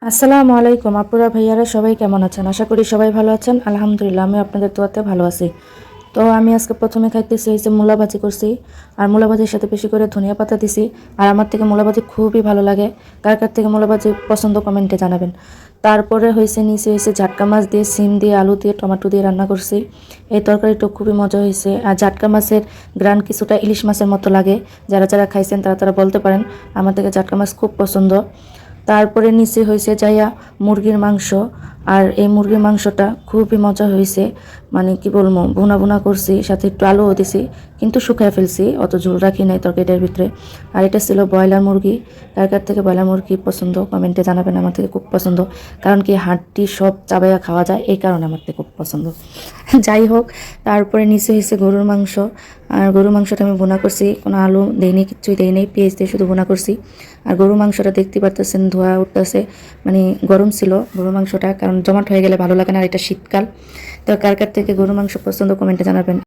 আসসালামু আলাইকুম আপুরা ভাইয়ারা সবাই কেমন আছেন? আশা করি সবাই ভালো আছেন। আলহামদুলিল্লাহ আমি আপনাদের দোয়াতে ভালো আছি। তো আমি আজকে প্রথমে খাইতেছি হচ্ছে মূলা ভাজি করছি। আর মূলা ভাজির সাথে বেশি করে ধনিয়া পাতা দিছি। আর আমার থেকে মূলা ভাজি খুবই ভালো লাগে। কার কার থেকে মূলা ভাজি পছন্দ কমেন্টে জানাবেন। তারপরে নিচে হয়েছে ঝাটকা মাছ দিয়ে, সিম দিয়ে, আলু দিয়ে, টমেটো দিয়ে রান্না করছি। এই তরকারিটা খুবই মজা হয়েছে। আর ঝাটকা মাছের গ্রান কিছুটা ইলিশ মাছের মতো লাগে। যারা যারা খাইছেন তারা বলতে পারেন। আমার থেকে ঝাটকা মাছ খুব পছন্দ। তারপরে নিচে হয়েছে যাইয়া মুরগির মাংস। আর এই মুরগির মাংসটা খুবই মজা হয়েছে। মানে কি বলবো, ভুনা ভুনা করছি, সাথে একটু আলুও দিছি, কিন্তু শুকায় ফেলছি, অত ঝোল রাখি নাই তরকারিটার ভিতরে। আর এটা ছিল ব্রয়লার মুরগি। কার কার থেকে ব্রয়লার মুরগি পছন্দ কমেন্টে জানাবেন। আমার থেকে খুব পছন্দ, কারণ কি হাড্ডি সব চাবাইয়া খাওয়া যায়, এই কারণে আমার থেকে খুব পছন্দ। যাই হোক, তারপরে নিচে হয়েছে গরুর মাংস। আর গরুর মাংসটা আমি ভুনা করছি, কোনো আলু দেইনি, কিচ্ছুই দেইনি, পেঁয়াজ দিয়ে শুধু ভুনা করছি। আর গরুর মাংসটা দেখতে পারতেছেন ধোয়া উঠতেছে, মানে গরম ছিল গরুর মাংসটা, কারণ জমাট হয়ে গেলে ভালো লাগে না। আর এটা শীতকাল। তো কার কার থেকে গরুর মাংস পছন্দ কমেন্টে জানাবেন।